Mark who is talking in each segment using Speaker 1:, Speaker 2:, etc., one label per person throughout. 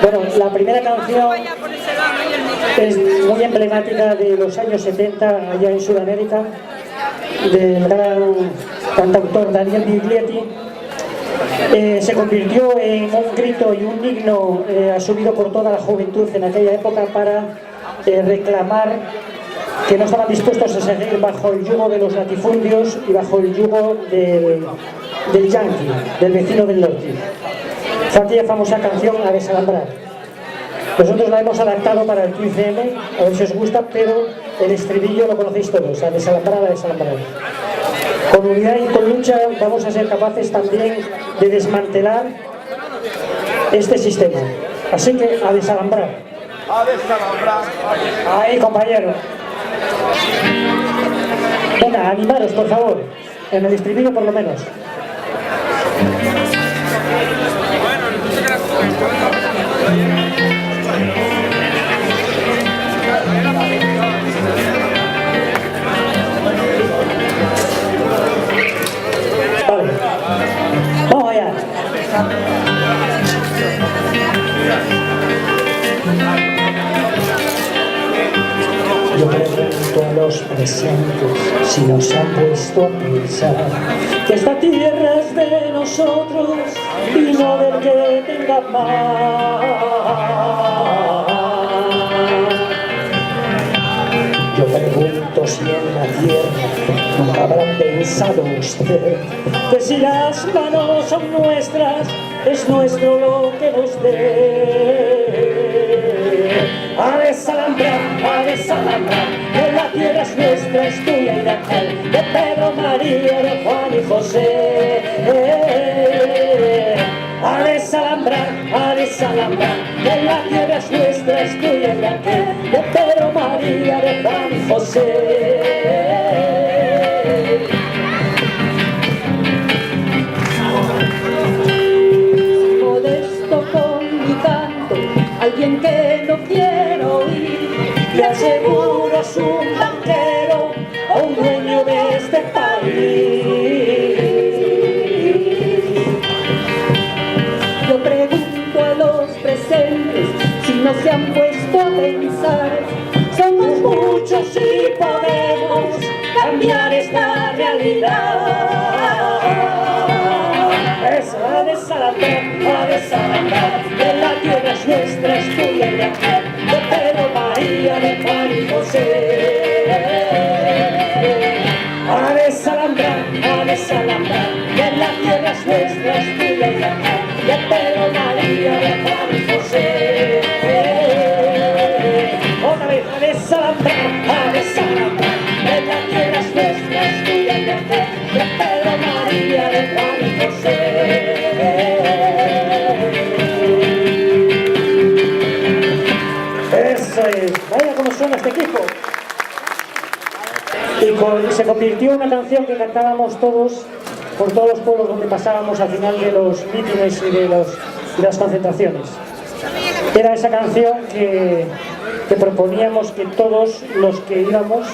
Speaker 1: Bueno, la primera canción es muy emblemática de los años 70 allá en Sudamérica, del gran cantautor Daniel Biglietti. Se convirtió en un grito y un himno asumido por toda la juventud en aquella época para reclamar que no estaban dispuestos a seguir bajo el yugo de los latifundios y bajo el yugo del yanqui, del vecino del norte. Fue aquella famosa canción A Desalambrar. Nosotros la hemos adaptado para el 15M, a ver si os gusta, pero el estribillo lo conocéis todos, A Desalambrar, A Desalambrar. Con unidad y con lucha vamos a ser capaces también de desmantelar este sistema. Así que a desalambrar.
Speaker 2: A desalambrar.
Speaker 1: Ahí, compañero. Venga, animaros, por favor. En el estribillo, por lo menos. Vale. Vamos allá. Yo pregunto a los presentes si nos han puesto a pensar que esta tierra es de nosotros y no del que tenga más. Yo pregunto si en la tierra nunca habrán pensado usted que si las manos son nuestras es nuestro lo que nos dé. A desalambrar, que la tierra es nuestra, es tuya y de aquel, de Pedro, María, de Juan y José. A desalambrar, que la tierra es nuestra, es tuya y de aquel, de Pedro, María, de Juan y José. Alguien que no quiero oír, le aseguro es un banquero o un dueño de este país. Yo pregunto a los presentes si no se han puesto a pensar, somos muchos y podemos cambiar esta realidad. Es a desalambrar, que la tierra es nuestra, es tuya y de aquel, de Pedro, María, de Juan y José. A desalambrar, que la tierra es nuestra, es tuya y de aquel, de Pedro, María, de Juan y José. Otra vez, a desalambrar, que la tierra es nuestra, es tuya y de aquel, de Pedro, María, de Juan y José. Vaya como suena este equipo. Y se convirtió en una canción que cantábamos todos por todos los pueblos donde pasábamos al final de los mítines y de las concentraciones. Era esa canción que proponíamos que todos los que íbamos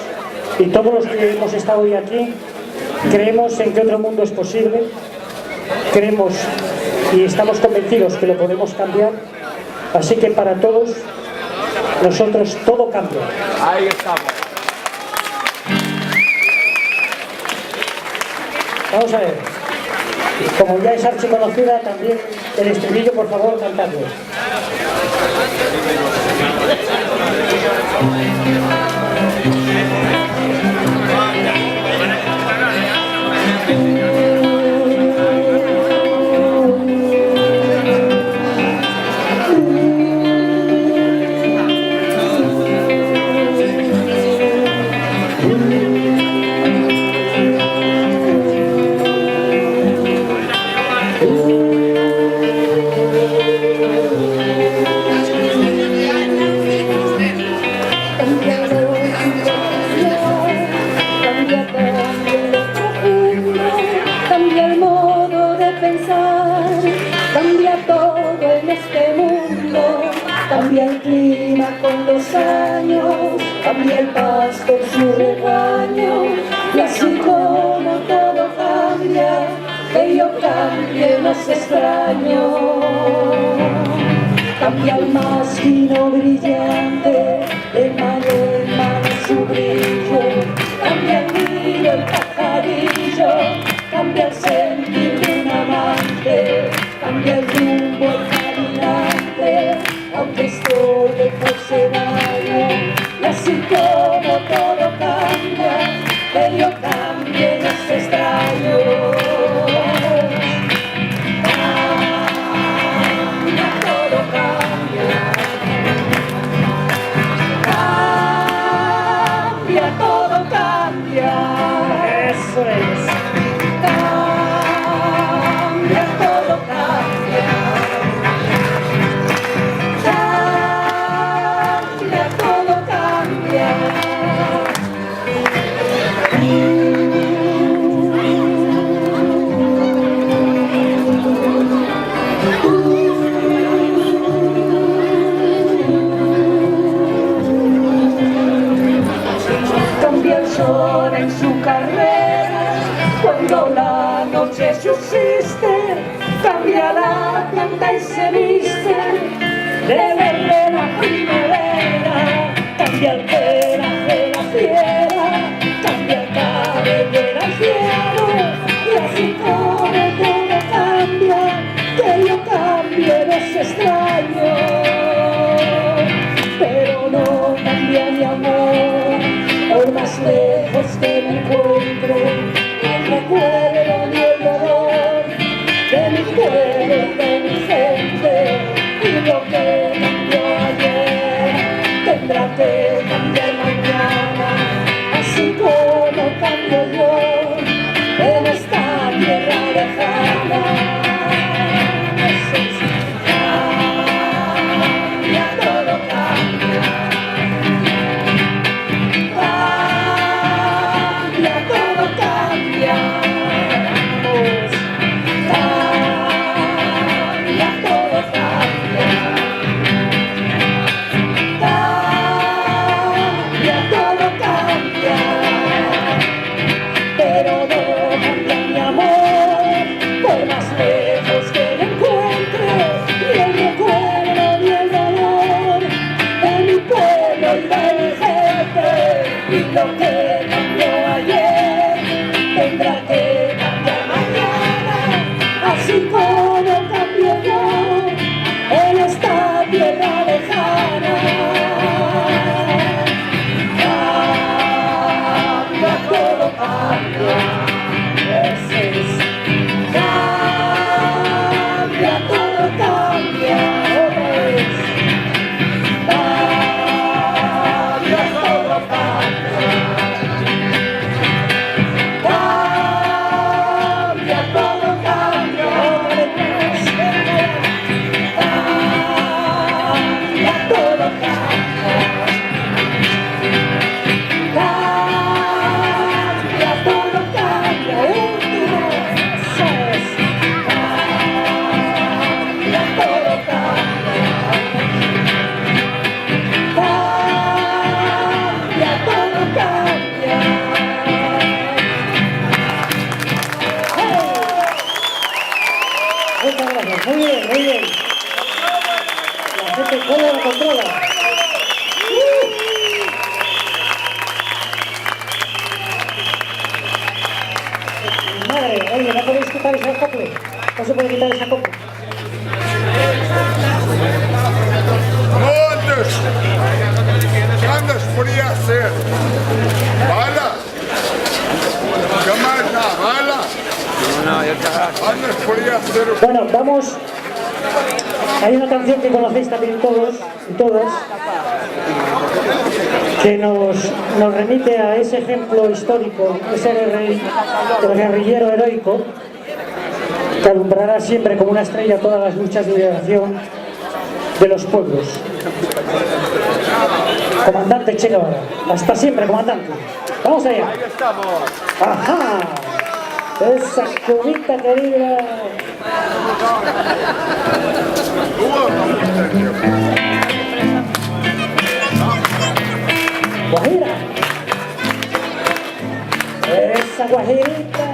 Speaker 1: y todos los que hemos estado hoy aquí creemos en que otro mundo es posible, creemos y estamos convencidos que lo podemos cambiar, así que para todos nosotros todo cambia.
Speaker 2: Ahí estamos.
Speaker 1: Vamos a ver. Como ya es archiconocida, también el estribillo, por favor, cantadlo. Cambia el clima con los años, cambia el pasto en su rebaño, y así como todo cambia, que yo cambie no es extraño. cambia el más fino brillante, en mano su brillo, cambia el nido, el pajarillo, cambia el sentir de un amante, cambia el rumbo, el caminante, aunque estoy lejos en año, y así como todo cambia, que yo cambie los extraños. Eso es. Cambia, todo cambia. Cambia, todo cambia. Cambia el sol en su carrera, cuando la noche subsiste, cambia la planta y se viste de verde la primavera, cambia el pelaje la fiera, cambia el cabello el anciano, y así como todo cambia, que yo cambie los extraños, pero no cambia mi amor, por más lejos que me encuentre, el recuerdo ni el dolor de mi pueblo, de mi gente, y lo que cambió ayer tendrá que cambiar mañana, así como cambio yo en esta tierra lejana. Cambia, todo cambia. Y lo que cambió ayer tendrá que cambiar mañana, así como cambio yo en esta tierra lejana. Cambia, todo cambia, ese es. Cambia, todo cambia, otra vez. Cambia, todo cambia. Muy bien, muy bien. La gente cómo la controla. Madre, oye, ¿no podéis quitar ese acople? No se puede quitar ese acople.
Speaker 3: Antes podía ser bala. ¿Qué más da? Bala. Antes podía ser.
Speaker 1: Bueno, vamos. Hay una canción que conocéis también todos y todas, que nos remite a ese ejemplo histórico, ese guerrillero heroico que alumbrará siempre como una estrella todas las luchas de liberación de los pueblos. Comandante Che Guevara, hasta siempre, comandante. Vamos allá.
Speaker 2: Ahí estamos.
Speaker 1: ¡Ajá! Esa cubita querida. Guajira. Esa guajirita.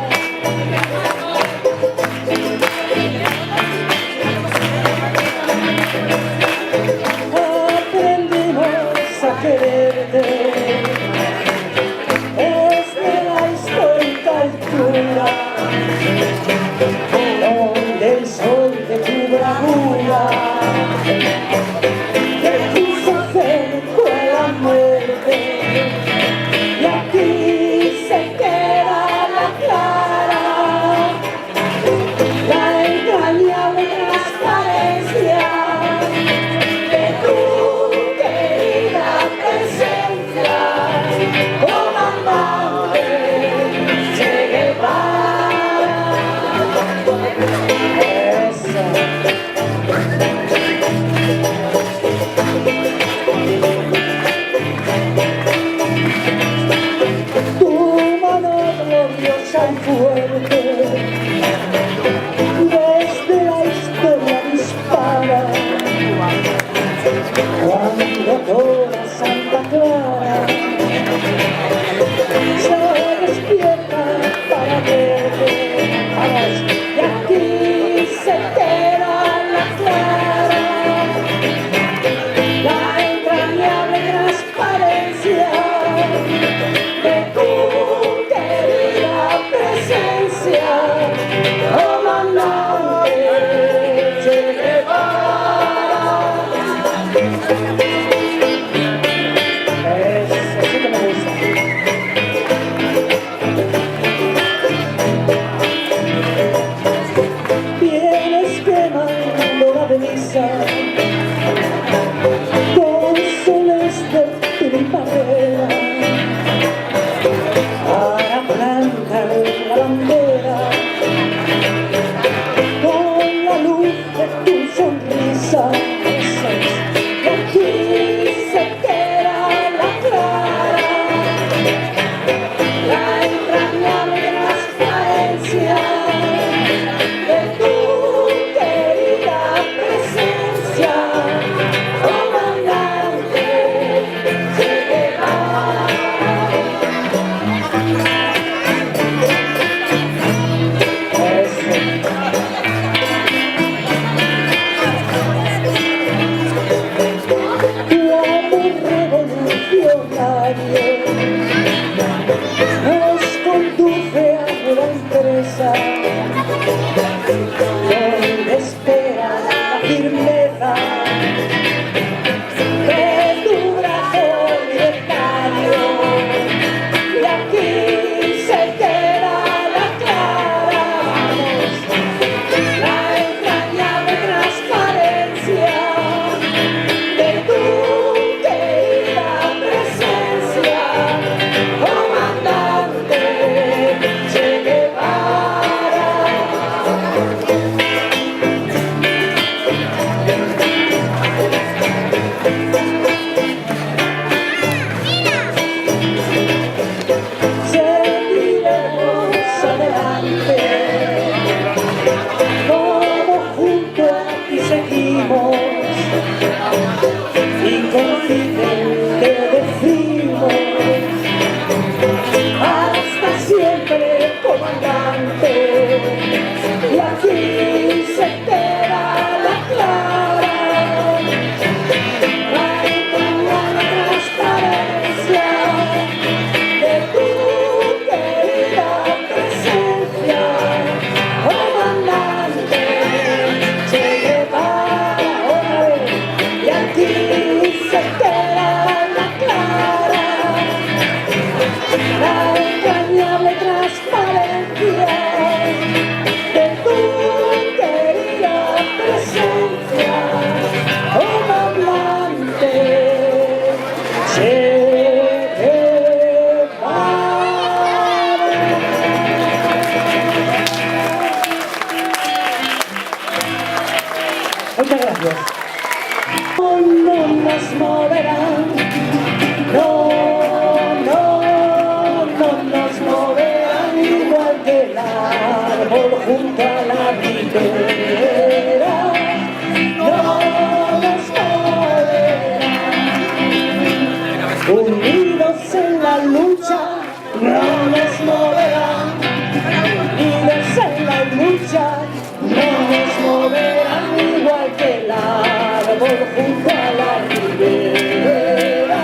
Speaker 1: junto a la ribera,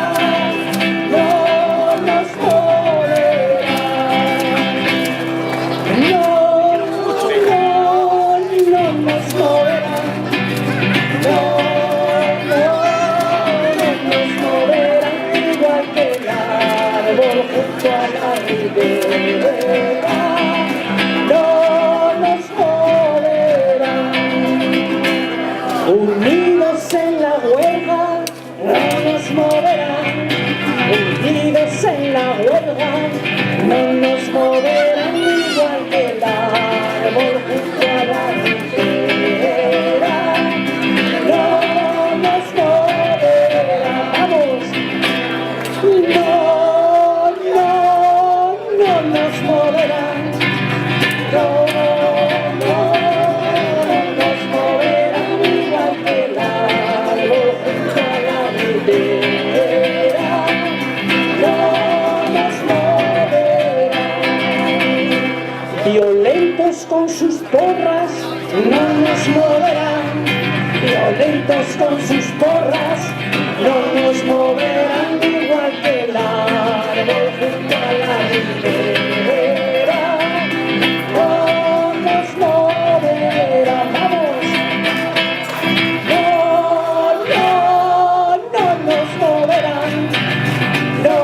Speaker 1: no nos moverán. No, no nos moverán. No, nos moverán igual que el árbol junto a la ribera. No nos moverán. Unidos en la huelga, no nos moverán. Unidos en la huelga, no nos moverán igual que el árbol junto a la ribera. No nos moverán, vamos. No nos moverán. No nos moverán igual que el árbol junto a la ribera. No nos moverán. Violentos con sus porras, no nos moverán. Violentos con sus porras, no nos moverán igual que el árbol junto a la ribera. No nos moverán, vamos. No nos moverán. No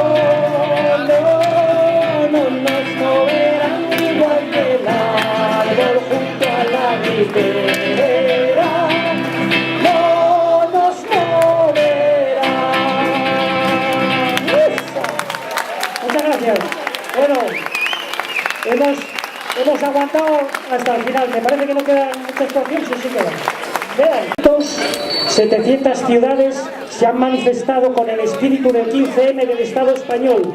Speaker 1: nos moverán igual que el árbol junto a la ribera. No nos moverán. Muchas gracias. Bueno, hemos aguantado hasta el final. Me parece que no quedan muchas canciones, sí quedan. Vean, 700 ciudades se han manifestado con el espíritu del 15M del Estado español.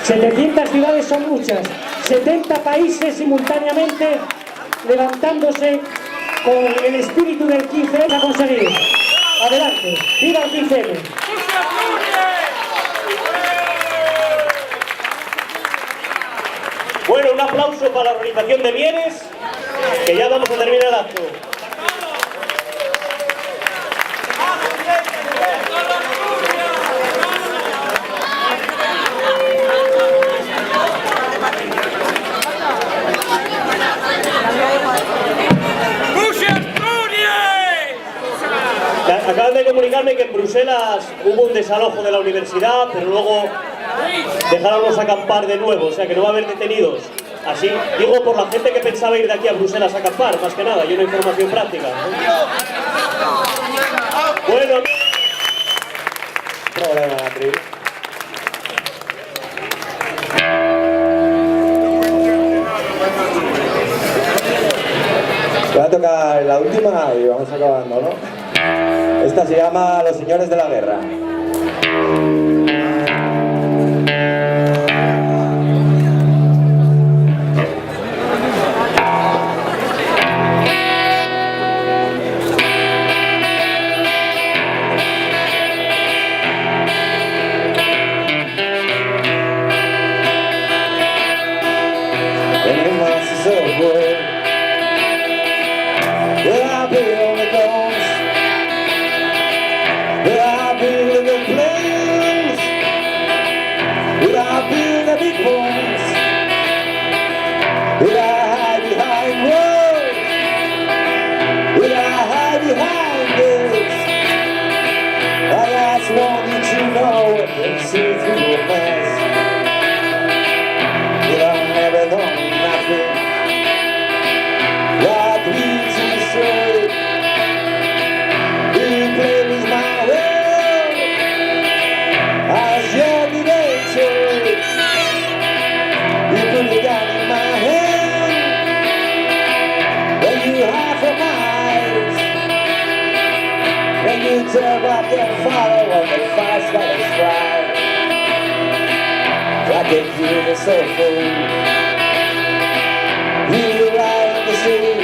Speaker 1: 700 ciudades son muchas. 70 países simultáneamente levantándose con el espíritu del 15M a conseguir. Adelante, viva el 15M.
Speaker 4: Bueno, un aplauso para la organización de Mieres, que ya vamos a terminar el acto. Acaban de comunicarme que en Bruselas hubo un desalojo de la universidad, pero luego dejaron acampar de nuevo, o sea que no va a haber detenidos. Así, digo por la gente que pensaba ir de aquí a Bruselas a acampar, más que nada, y una información práctica. Bueno. Problema, Beatriz.
Speaker 5: Va a tocar la última y vamos acabando, ¿no? Esta se llama Los Señores de la Guerra. Tell what their father when the fire's got us fried. I can feel the soul food. You ride in the sea.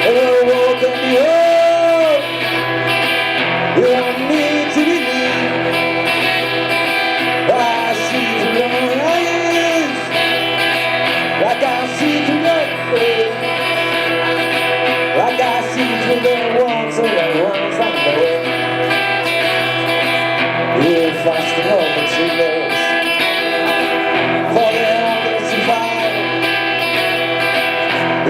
Speaker 5: And the world can be old. You don't need to be me. I see through your eyes. Like I see through your face. Like I see through the and open cigarettes for the elders to find.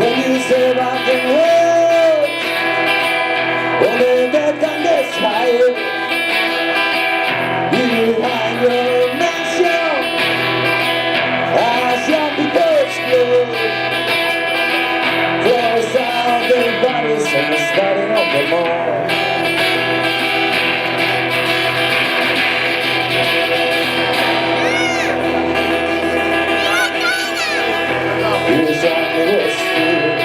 Speaker 5: When you say rock and roll, only that can decide. You behind your mansion, as young people explode. Close out their bodies and the starting of the mall. Here's on the West Field,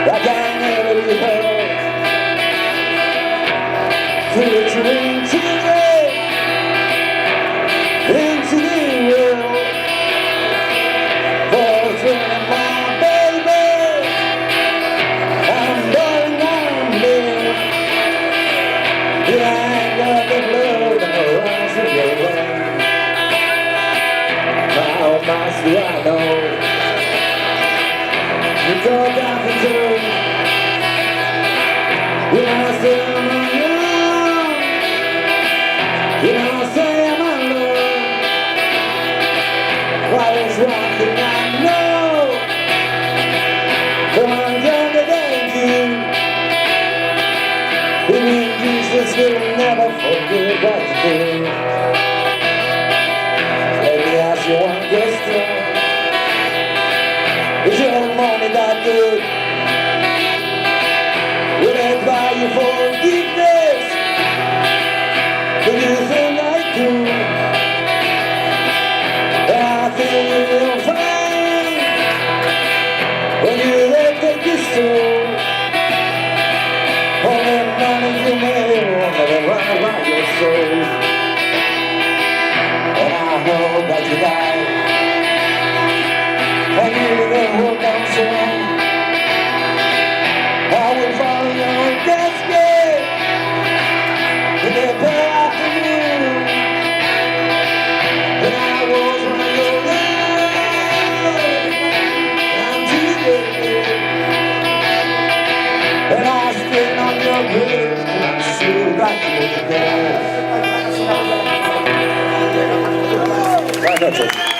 Speaker 5: like I never be heard. Filtering children into the world, fulfilling my baby. I'm going on there. Behind the blood and the rise of your way. How much do I know? You go down the road. When I say I'm alone, when I say I'm alone, why is one thing I know? When I'm younger than you, it means Jesus will never forget what you did. Let me ask you one question. Is your money that good? Will it buy you forgiveness? Do you think I do? And I think you'll find when you let take this soul. All the money you made will never run around your soul. And I know that you died, and you will hold on so long. I will follow your destiny in the pale afternoon. And I was one of your love, I'm too good. And I stand on your grave, and I see that you're dead. Buenas noches.